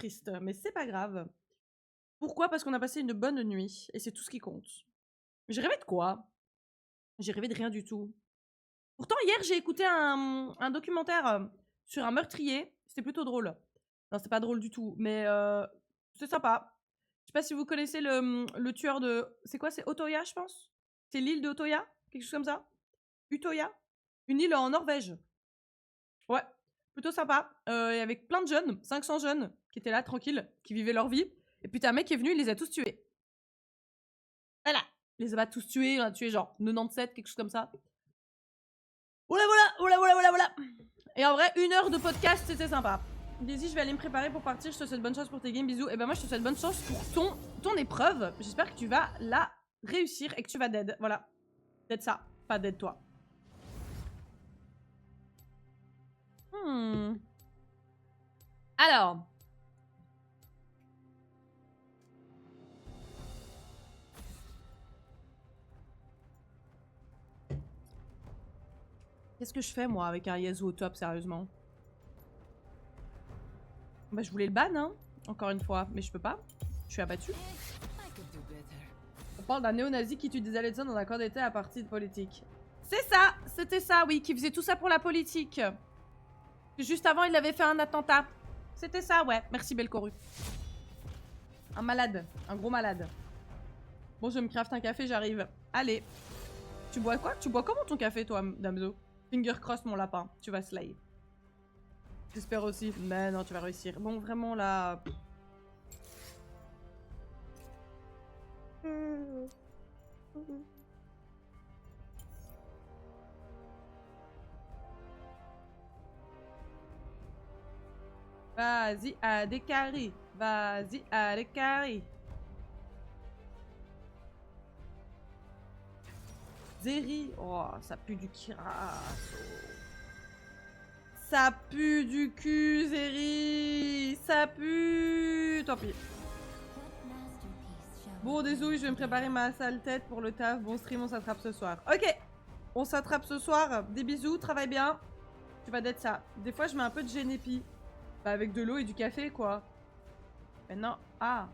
triste, mais c'est pas grave. Pourquoi? Parce qu'on a passé une bonne nuit, et c'est tout ce qui compte. J'ai rêvé de quoi? J'ai rêvé de rien du tout. Pourtant, hier, j'ai écouté un documentaire sur un meurtrier. C'était plutôt drôle. Non, c'était pas drôle du tout, mais c'est sympa. Je sais pas si vous connaissez le tueur de... C'est quoi? C'est Utoya, je pense? C'est l'île de Utoya? Quelque chose comme ça? Utoya? Une île en Norvège. Ouais, plutôt sympa. Et avec plein de jeunes, 500 jeunes, qui étaient là, tranquilles, qui vivaient leur vie. Et puis t'as un mec qui est venu, il les a tous tués. Voilà. Il les a pas tous tués, il en a tué genre 97, quelque chose comme ça. Voilà, voilà, voilà, voilà, voilà. Et en vrai, 1 heure de podcast, c'était sympa. Daisy, je vais aller me préparer pour partir. Je te souhaite bonne chance pour tes games, bisous. Et ben moi, je te souhaite bonne chance pour ton épreuve. J'espère que tu vas la réussir et que tu vas dead. Voilà. Dead ça, pas dead toi. Alors. Qu'est-ce que je fais, moi, avec un Yasuo au top, sérieusement? Bah, je voulais le ban, hein, encore une fois, mais je peux pas. Je suis abattue. On parle d'un néo-nazi qui tue des Aledzans dans un camp d'été à partie de politique. C'est ça! C'était ça, oui, qui faisait tout ça pour la politique. Juste avant, il avait fait un attentat. C'était ça, ouais. Merci, Belcoru. Un malade. Un gros malade. Bon, je me craft un café, j'arrive. Allez. Tu bois quoi? Tu bois comment ton café, toi, Damso? Finger cross, mon lapin. Tu vas slay. J'espère aussi. Mais non, tu vas réussir. Bon, vraiment, là... Vas-y, à des carrés. Vas-y, à des carrés. Zeri. Oh, ça pue du kirasso. Ça pue du cul, Zeri. Ça pue. Tant pis. Bon, désolé, je vais me préparer ma sale tête pour le taf. Bon stream, on s'attrape ce soir. Ok. On s'attrape ce soir. Des bisous, travaille bien. Tu vas d'être ça. Des fois, je mets un peu de génépi. Bah, avec de l'eau et du café, quoi. Maintenant, ah.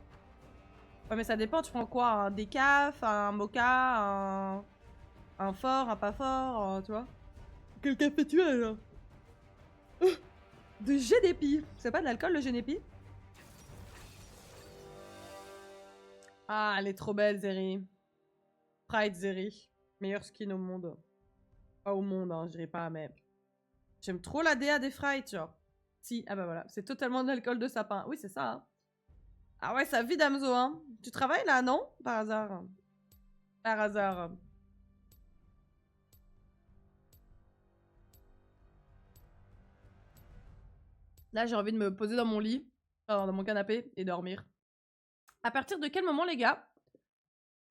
Ouais, mais ça dépend, tu prends quoi? Un décaf, un mocha, un fort, un pas fort, tu vois? Quel café tu as, là? De génépi. C'est pas de l'alcool, le génépi? Ah, elle est trop belle, Zeri. Pride, Zeri. Meilleur skin au monde. Pas au monde, hein, je dirais pas, mais... J'aime trop la DA des Fright, genre. Si, ah bah voilà, c'est totalement de l'alcool de sapin. Oui, c'est ça, hein. Ah ouais, ça vit, Damso, hein. Tu travailles, là, non? Par hasard. Par hasard. Là, j'ai envie de me poser dans mon lit, dans mon canapé, et dormir. À partir de quel moment, les gars,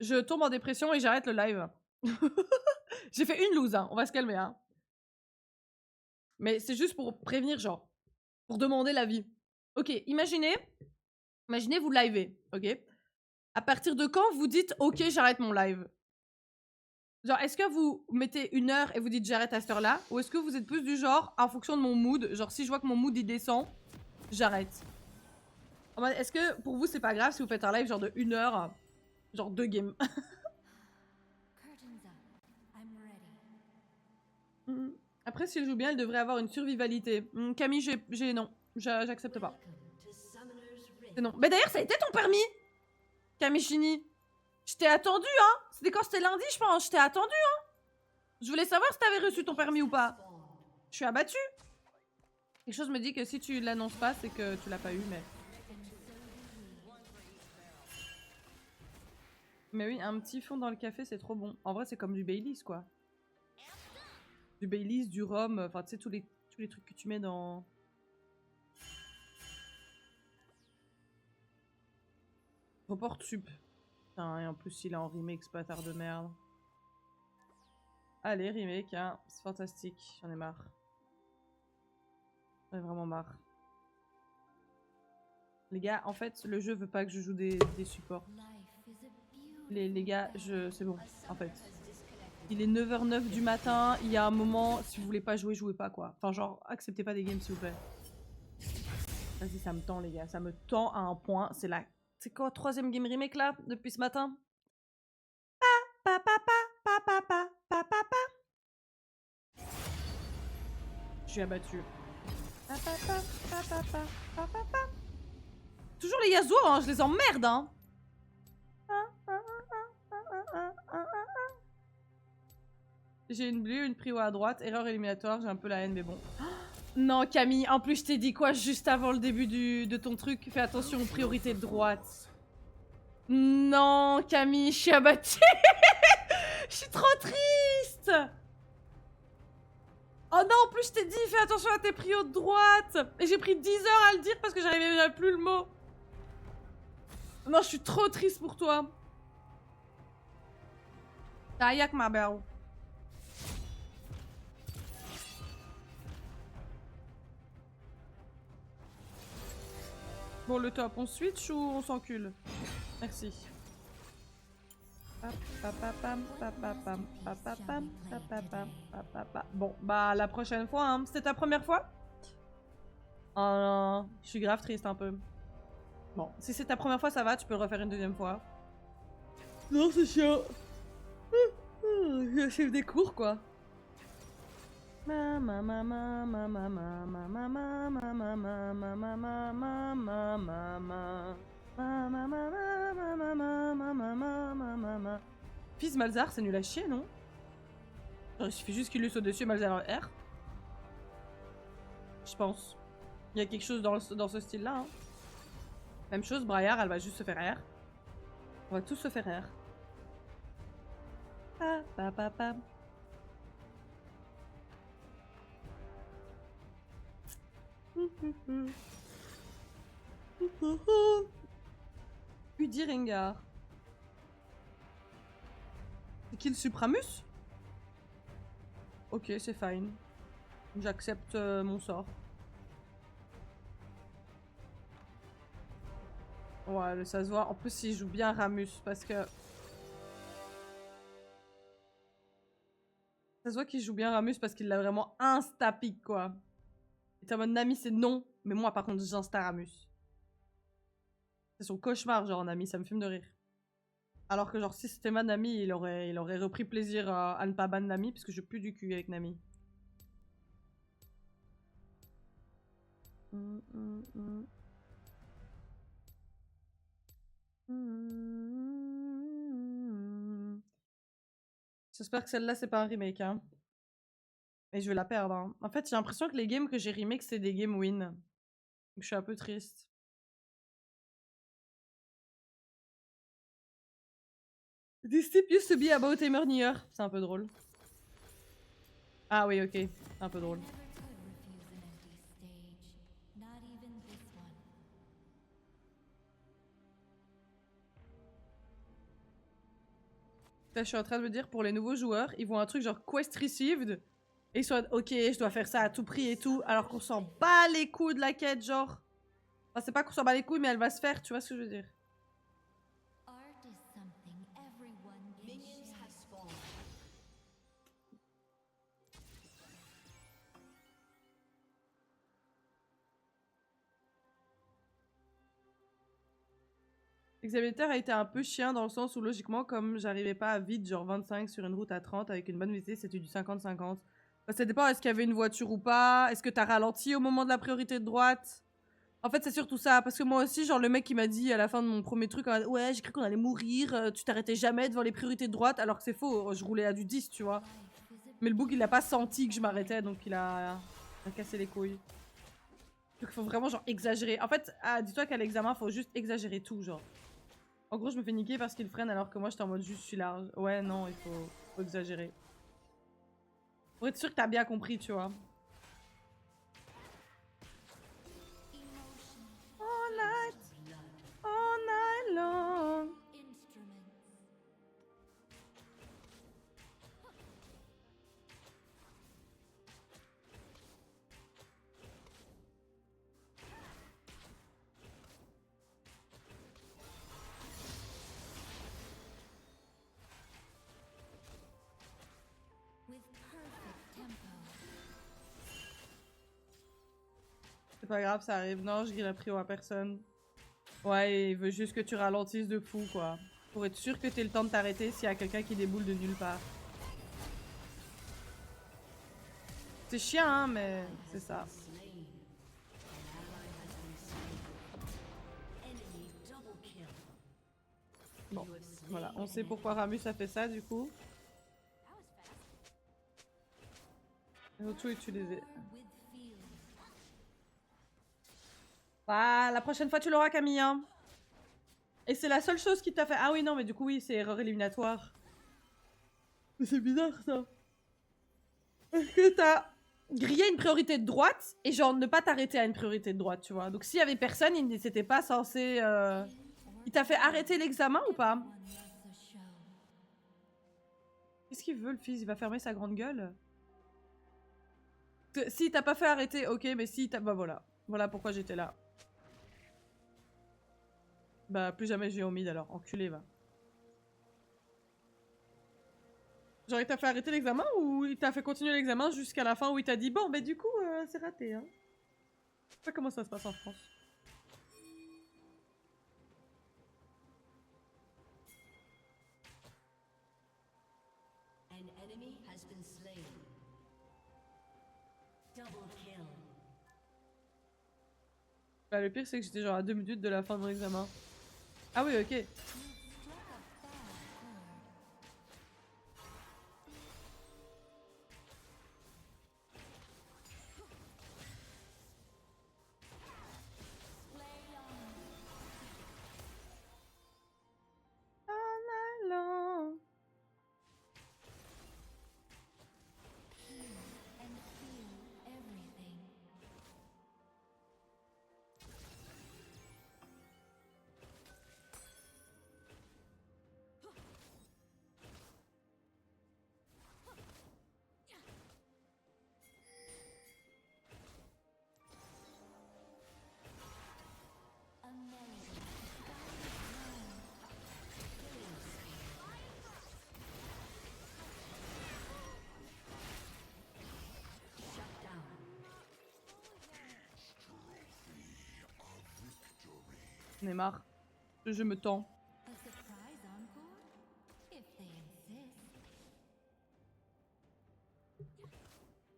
je tombe en dépression et j'arrête le live? J'ai fait une loose, hein. On va se calmer, hein. Mais c'est juste pour prévenir, genre. Pour demander l'avis. Ok, imaginez vous livez, ok? À partir de quand vous dites, ok, j'arrête mon live? Genre, est-ce que vous mettez 1 heure et vous dites j'arrête à cette heure-là? Ou est-ce que vous êtes plus du genre, en fonction de mon mood, genre si je vois que mon mood il descend, j'arrête? Est-ce que pour vous c'est pas grave si vous faites un live genre de 1 heure, genre 2 games? Après, si elle joue bien, elle devrait avoir une survivalité. Camille, non. J'accepte pas. C'est non. Mais d'ailleurs, ça a été ton permis, Camille Chini. Je t'ai attendu, hein. C'était quand? C'était lundi, je pense. Je t'ai attendu, hein. Je voulais savoir si t'avais reçu ton permis ou pas. Je suis abattue. Quelque chose me dit que si tu l'annonces pas, c'est que tu l'as pas eu, mais... Mais oui, un petit fond dans le café, c'est trop bon. En vrai, c'est comme du Baileys, quoi. Du Baileys, du rhum, enfin, tu sais, tous les trucs que tu mets dans... Report sup. Putain, et en plus, il est en remake, ce bâtard de merde. Allez, remake, hein. C'est fantastique. J'en ai marre. J'en ai vraiment marre. Les gars, en fait, le jeu veut pas que je joue des supports. Les gars, c'est bon, en fait. Il est 9h09 du matin, il y a un moment, si vous voulez pas jouer, jouez pas, quoi. Enfin, genre, acceptez pas des games, s'il vous plaît. Vas-y, ça me tend, les gars. Ça me tend à un point. C'est la... C'est quoi, 3e game remake, là, depuis ce matin? Pa, pa, pa, pa, pa, pa, pa, pa, pa. Je suis abattu. Pa, pa, pa, pa, pa, pa, pa, pa, pa. Toujours les Yasuo, hein, je les emmerde, hein. J'ai une bleue, une prio à droite, erreur éliminatoire, j'ai un peu la haine, mais bon. Non, Camille, en plus, je t'ai dit quoi juste avant le début de ton truc? Fais attention aux priorités de droite. Non, Camille, je suis abattue. Je suis trop triste. Oh non, en plus, je t'ai dit, fais attention à tes prios de droite. Et j'ai pris 10 heures à le dire parce que j'arrivais plus le mot. Non, je suis trop triste pour toi. Tayak, ma belle. Bon, le top, on switch ou on s'encule? Merci. Bon, bah la prochaine fois, hein. C'était ta première fois? Oh non, je suis grave triste un peu. Bon, si c'est ta première fois, ça va, tu peux le refaire une deuxième fois. Non, c'est chiant. Je suivre des cours, quoi. Fils Malzar, c'est nul à chier, non? Genre, il suffit juste qu'il lui saute dessus, Malzar R. Je pense. Il y a quelque chose dans ce style-là. Hein. Même chose, Braillard, elle va juste se faire R. On va tous se faire R. Pa, pa, pa, pa. Udi Rengar. C'est qui le Supramus? Ok, c'est fine. J'accepte mon sort. Ouais, ça se voit. En plus, il joue bien Ramus parce que... Ça se voit qu'il joue bien Ramus parce qu'il l'a vraiment insta-pique, quoi. Et t'es en mode Nami, c'est non. Mais moi, par contre, j'insta Ramus. C'est son cauchemar, genre, Nami. Ça me fume de rire. Alors que, genre, si c'était ma Nami, il aurait repris plaisir à ne pas ban Nami parce que je pue du cul avec Nami. J'espère que celle-là, c'est pas un remake, hein. Et je vais la perdre, hein. En fait, j'ai l'impression que les games que j'ai remake, c'est des games win. Donc, je suis un peu triste. This tip used to be about Tamer Nier. C'est un peu drôle. Ah oui, ok. C'est un peu drôle. Là, je suis en train de me dire, pour les nouveaux joueurs, ils vont un truc genre quest received. Et ils sont ok, je dois faire ça à tout prix et tout. Alors qu'on s'en bat les couilles de la quête, genre. Enfin, c'est pas qu'on s'en bat les couilles, mais elle va se faire, tu vois ce que je veux dire. L'examinateur a été un peu chien dans le sens où logiquement, comme j'arrivais pas à vite, genre 25 sur une route à 30 avec une bonne vitesse, c'était du 50-50. Bah, ça dépend, est-ce qu'il y avait une voiture ou pas? Est-ce que t'as ralenti au moment de la priorité de droite? En fait, c'est surtout ça, parce que moi aussi, genre le mec qui m'a dit à la fin de mon premier truc, ouais, j'ai cru qu'on allait mourir, tu t'arrêtais jamais devant les priorités de droite, alors que c'est faux, je roulais à du 10, tu vois. Mais le bouc, il a pas senti que je m'arrêtais, donc il a cassé les couilles. Donc il faut vraiment genre exagérer. En fait, dis-toi qu'à l'examen, faut juste exagérer tout, genre. En gros, je me fais niquer parce qu'il freine alors que moi, j'étais en mode juste, je suis large. Ouais, non, il faut exagérer. Pour être sûr que t'as bien compris, tu vois. All night long. C'est pas grave, ça arrive. Non, je grille la prio à personne. Ouais, il veut juste que tu ralentisses de fou, quoi. Pour être sûr que t'aies le temps de t'arrêter s'il y a quelqu'un qui déboule de nulle part. C'est chiant, hein, mais c'est ça. Bon, voilà. On sait pourquoi Ramus a fait ça, du coup. Il faut tout utiliser. Ah, la prochaine fois, tu l'auras, Camille. Hein. Et c'est la seule chose qui t'a fait... Ah oui, non, mais du coup, oui, c'est erreur éliminatoire. Mais c'est bizarre, ça. Parce que t'as grillé une priorité de droite, et genre ne pas t'arrêter à une priorité de droite, tu vois. Donc s'il y avait personne, il n'était pas censé... Il t'a fait arrêter l'examen ou pas? Qu'est-ce qu'il veut, le fils? Il va fermer sa grande gueule? Si t'as pas fait arrêter, ok, mais si t'as... Bah voilà. Voilà pourquoi j'étais là. Bah plus jamais j'ai au mid alors, enculé va. Genre il t'a fait arrêter l'examen ou il t'a fait continuer l'examen jusqu'à la fin où il t'a dit bon bah du coup c'est raté hein. Je sais pas comment ça se passe en France. Bah le pire c'est que j'étais genre à 2 minutes de la fin de mon examen. Ah oui ok. J'en ai marre. Je me tends.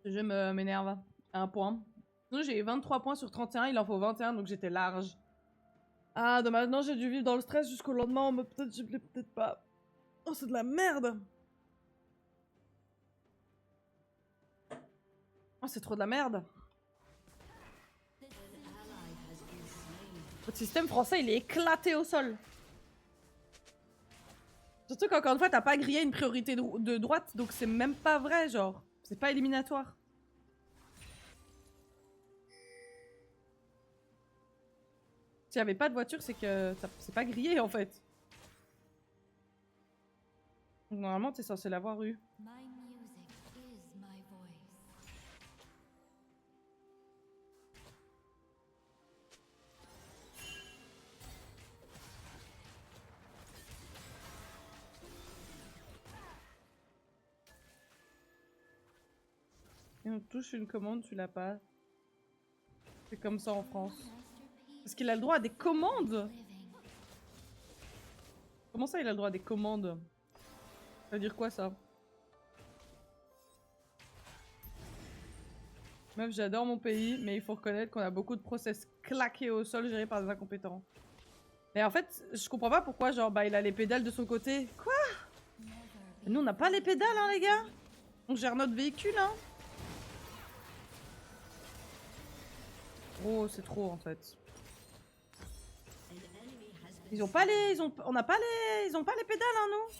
Je m'énerve à un point. Sinon j'ai 23 points sur 31, il en faut 21 donc j'étais large. Ah dommage, non j'ai dû vivre dans le stress jusqu'au lendemain, mais peut-être je l'ai peut-être pas. Oh c'est de la merde. Oh c'est trop de la merde. Votre système français il est éclaté au sol. Surtout qu'encore une fois t'as pas grillé une priorité de droite donc c'est même pas vrai genre. C'est pas éliminatoire. S'il y avait pas de voiture c'est que c'est pas grillé en fait. Donc, normalement t'es censé l'avoir eu. Et on touche une commande, tu l'as pas. C'est comme ça en France. Parce qu'il a le droit à des commandes. Comment ça il a le droit à des commandes? Ça veut dire quoi ça? Meuf, j'adore mon pays, mais il faut reconnaître qu'on a beaucoup de process claqués au sol gérés par des incompétents. Mais en fait, je comprends pas pourquoi, genre, bah, il a les pédales de son côté. Quoi? Nous, on n'a pas les pédales, hein, les gars? On gère notre véhicule, hein? Oh, c'est trop, en fait. Ils ont pas les... On n'a pas les... Ils ont pas les pédales, hein, nous?